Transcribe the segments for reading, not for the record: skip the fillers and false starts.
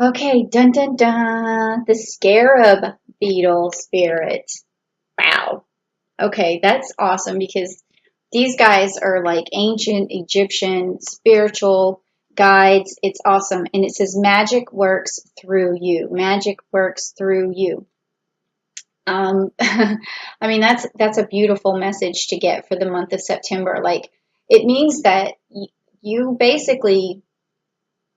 Okay, dun dun dun. The scarab beetle spirit. Wow. Okay, that's awesome because these guys are like ancient Egyptian spiritual guides. It's awesome. And it says magic works through you. Magic works through you. I mean, that's a beautiful message to get for the month of September. Like, it means that you basically,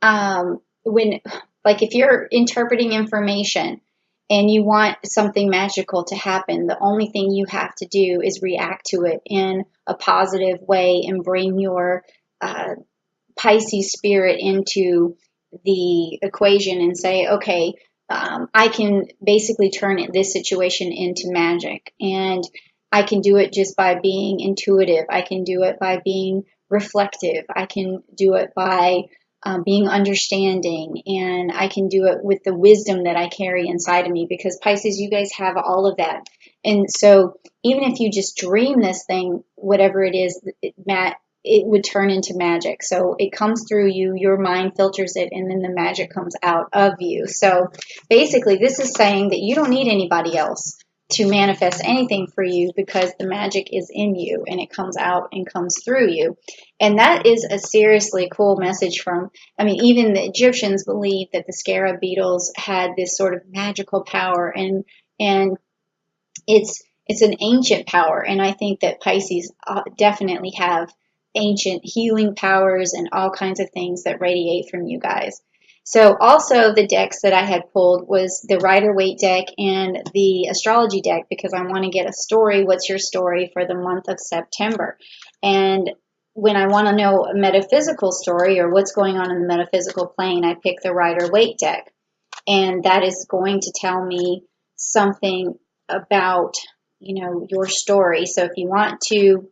when, like, if you're interpreting information and you want something magical to happen, the only thing you have to do is react to it in a positive way and bring your uh, Pisces spirit into the equation and say, okay, I can basically turn this situation into magic. And I can do it just by being intuitive. I can do it by being reflective. I can do it by being understanding. And I can do it with the wisdom that I carry inside of me because Pisces, you guys have all of that. And so even if you just dream this thing, whatever it is, Matt, it would turn into magic. So it comes through you, your mind filters it, and then the magic comes out of you. So basically, this is saying that you don't need anybody else to manifest anything for you because the magic is in you and it comes out and comes through you. And that is a seriously cool message from, I mean, even the Egyptians believed that the scarab beetles had this sort of magical power and it's an ancient power, and I think that Pisces definitely have ancient healing powers and all kinds of things that radiate from you guys. So also the decks that I had pulled was the Rider-Waite deck and the astrology deck because I want to get a story. What's your story for the month of September? And when I want to know a metaphysical story or what's going on in the metaphysical plane, I pick the Rider-Waite deck. And that is going to tell me something about, your story. So if you want to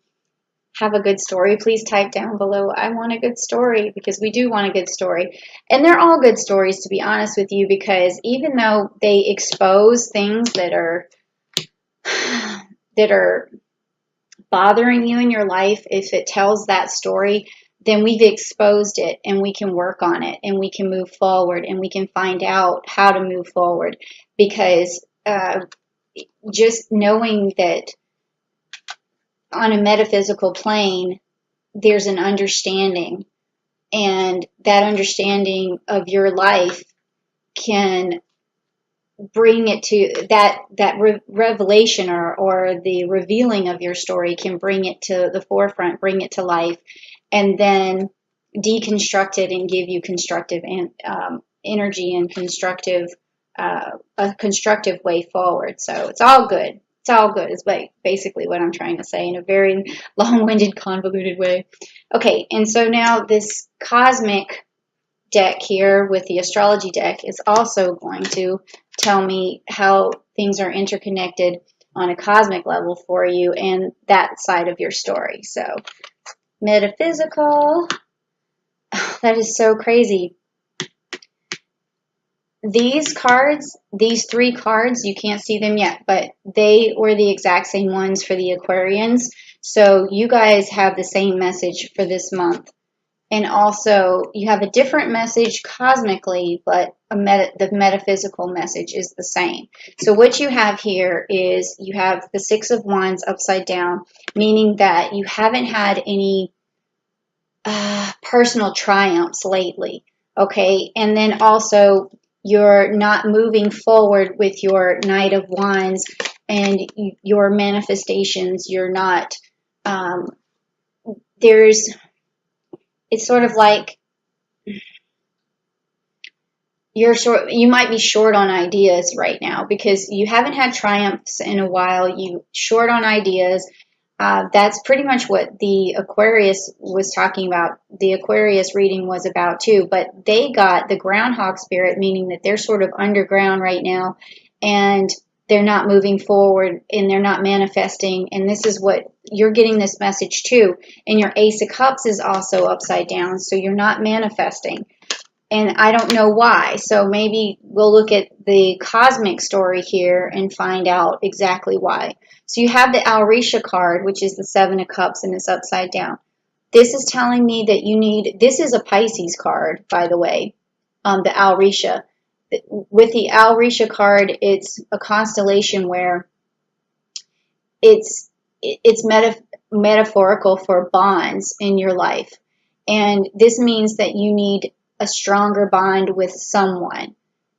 have a good story, please type down below, I want a good story, because we do want a good story. And they're all good stories, to be honest with you, because even though they expose things that are bothering you in your life, if it tells that story, then we've exposed it and we can work on it and we can move forward and we can find out how to move forward, because just knowing that on a metaphysical plane, there's an understanding, and that understanding of your life can bring it to that revelation or the revealing of your story can bring it to the forefront, bring it to life, and then deconstruct it and give you constructive energy and a constructive way forward. So it's all good. It's all good is basically what I'm trying to say in a very long-winded, convoluted way. Okay, and so now this cosmic deck here with the astrology deck is also going to tell me how things are interconnected on a cosmic level for you and that side of your story. So metaphysical, that is so crazy. These cards, these three cards, you can't see them yet, but they were the exact same ones for the Aquarians. So you guys have the same message for this month. And also, you have a different message cosmically, but the metaphysical message is the same. So what you have here is you have the Six of Wands upside down, meaning that you haven't had any personal triumphs lately, okay? And then also, you're not moving forward with your Knight of Wands and your manifestations. You're not, it's sort of like you might be short on ideas right now because you haven't had triumphs in a while. You short on ideas. That's pretty much what the Aquarius was talking about. The Aquarius reading was about too, but they got the groundhog spirit, meaning that they're sort of underground right now and they're not moving forward and they're not manifesting. And this is what you're getting this message too. And your Ace of Cups is also upside down, so you're not manifesting. And I don't know why. So maybe we'll look at the cosmic story here and find out exactly why. So you have the Aurisha card, which is the Seven of Cups, and it's upside down. This is telling me that this is a Pisces card, by the way, the Aurisha. with the Alrisha card, it's a constellation where it's metaphorical for bonds in your life. And this means that you need a stronger bond with someone.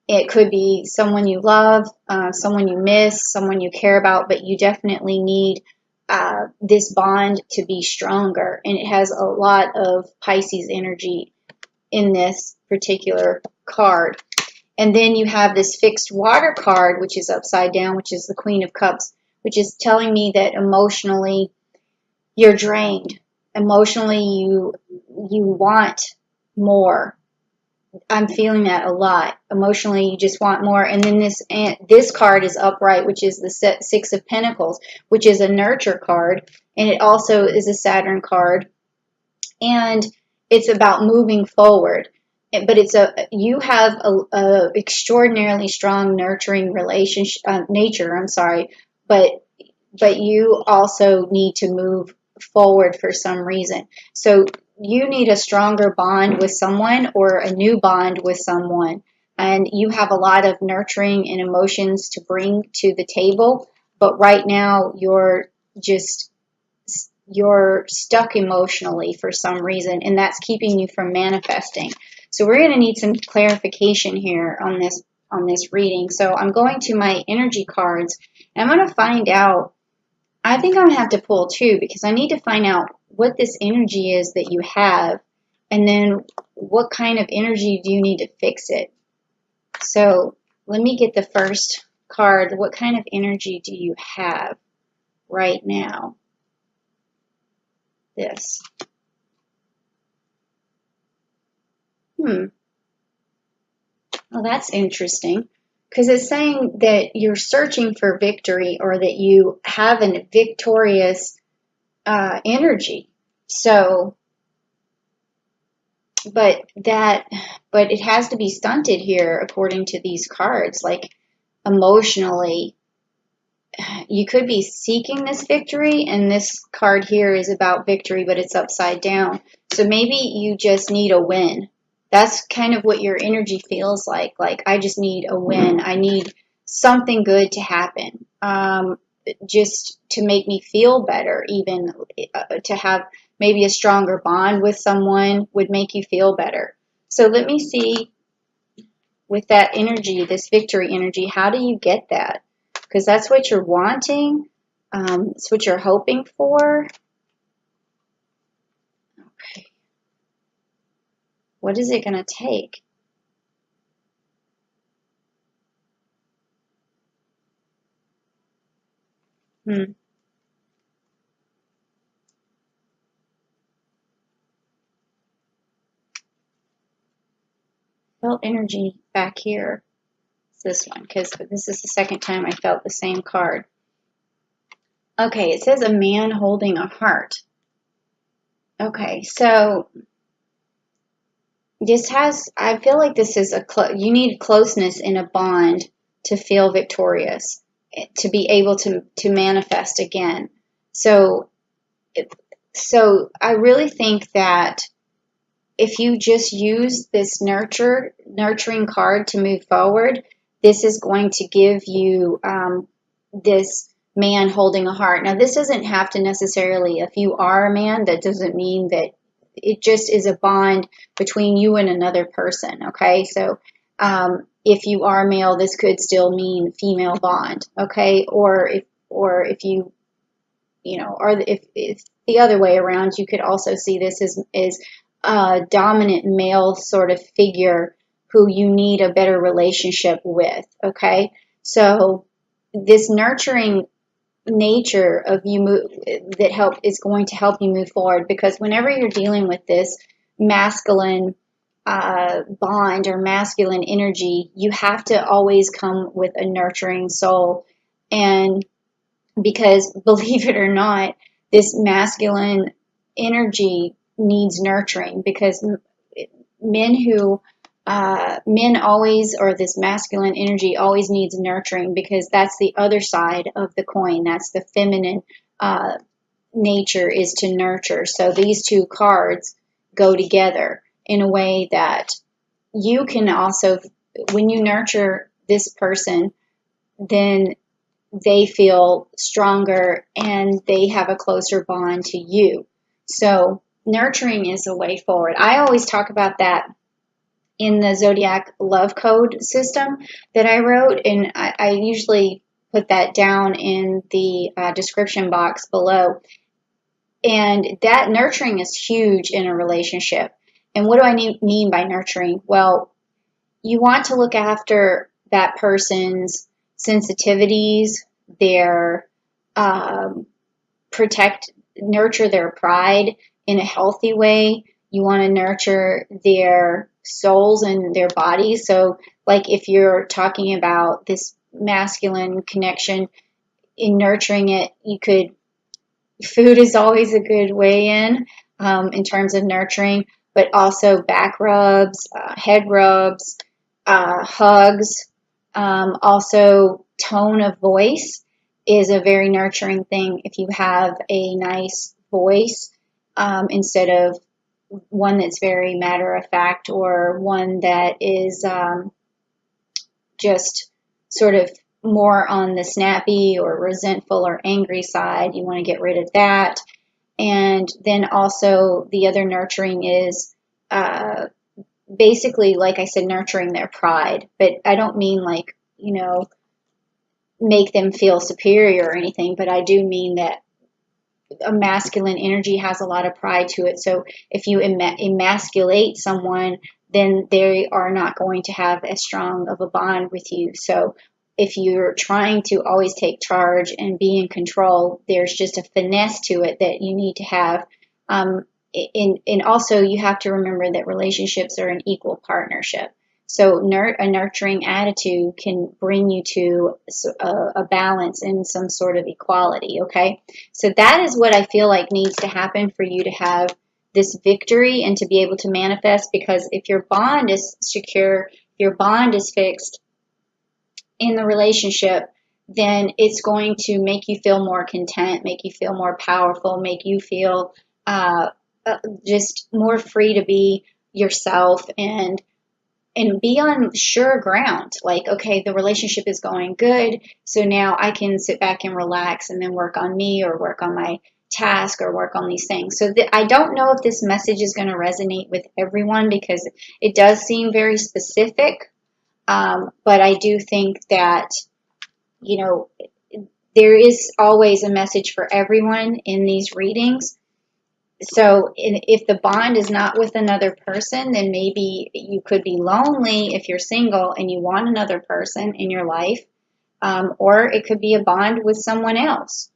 It could be someone you love, someone you miss, someone you care about, but you definitely need this bond to be stronger. And it has a lot of Pisces energy in this particular card. And then you have this fixed water card, which is upside down, which is the Queen of Cups, which is telling me that emotionally you're drained. Emotionally you want more. I'm feeling that a lot. Emotionally you just want more. And then this card is upright, which is the Six of Pentacles, which is a nurture card, and it also is a Saturn card. And it's about moving forward. But you have a extraordinarily strong nurturing relationship nature. I'm sorry, but you also need to move forward for some reason. So you need a stronger bond with someone or a new bond with someone, and you have a lot of nurturing and emotions to bring to the table. But right now you're stuck emotionally for some reason, and that's keeping you from manifesting. So we're going to need some clarification here on this reading. So I'm going to my energy cards, and I'm going to find out. I think I'm going to have to pull two, because I need to find out what this energy is that you have, and then what kind of energy do you need to fix it. So let me get the first card. What kind of energy do you have right now? This. Well, that's interesting, because it's saying that you're searching for victory, or that you have a victorious energy. So, but it has to be stunted here according to these cards. Like emotionally, you could be seeking this victory, and this card here is about victory, but it's upside down. So maybe you just need a win. That's kind of what your energy feels like. Like, I just need a win. I need something good to happen, just to make me feel better. Even to have maybe a stronger bond with someone would make you feel better. So let me see, with that energy, this victory energy, how do you get that? Because that's what you're wanting. It's what you're hoping for. Okay. What is it going to take? Felt energy back here. It's this one, because this is the second time I felt the same card. Okay, it says a man holding a heart. Okay, so I feel like this is you need closeness in a bond to feel victorious, to be able to manifest again. So I really think that if you just use this nurturing card to move forward, this is going to give you this man holding a heart. Now, this doesn't have to necessarily, if you are a man, that doesn't mean that. It just is a bond between you and another person, okay? So if you are male, this could still mean female bond, okay? Or if you or if the other way around, you could also see this as a dominant male sort of figure who you need a better relationship with, okay? So this nurturing nature of is going to help you move forward, because whenever you're dealing with this masculine bond or masculine energy, you have to always come with a nurturing soul. And because, believe it or not, this masculine energy needs nurturing, because men always, or this masculine energy always needs nurturing, because that's the other side of the coin. That's the feminine nature, is to nurture. So these two cards go together in a way that you can also when you nurture this person, then they feel stronger and they have a closer bond to you. So nurturing is a way forward. I always talk about that in the Zodiac Love Code system that I wrote, and I usually put that down in the description box below. And that nurturing is huge in a relationship. And what do I mean by nurturing? Well, you want to look after that person's sensitivities, their nurture their pride in a healthy way. You want to nurture their souls and their bodies. So, like if you're talking about this masculine connection, in nurturing it, food is always a good way in terms of nurturing, but also back rubs, head rubs, hugs, also tone of voice is a very nurturing thing. If you have a nice voice, instead of one that's very matter of fact or one that is just sort of more on the snappy or resentful or angry side, you want to get rid of that. And then also the other nurturing is basically, like I said, nurturing their pride. But I don't mean like, make them feel superior or anything, but I do mean that a masculine energy has a lot of pride to it. So if you emasculate someone, then they are not going to have as strong of a bond with you. So if you're trying to always take charge and be in control, there's just a finesse to it that you need to have. And also you have to remember that relationships are an equal partnership. So a nurturing attitude can bring you to a balance and some sort of equality, okay? So that is what I feel like needs to happen for you to have this victory and to be able to manifest, because if your bond is secure, your bond is fixed in the relationship, then it's going to make you feel more content, make you feel more powerful, make you feel just more free to be yourself and be on sure ground. Like, okay, the relationship is going good, so now I can sit back and relax and then work on me or work on my task or work on these things. So I don't know if this message is going to resonate with everyone because it does seem very specific, but I do think that, there is always a message for everyone in these readings. So if the bond is not with another person, then maybe you could be lonely if you're single and you want another person in your life, or it could be a bond with someone else.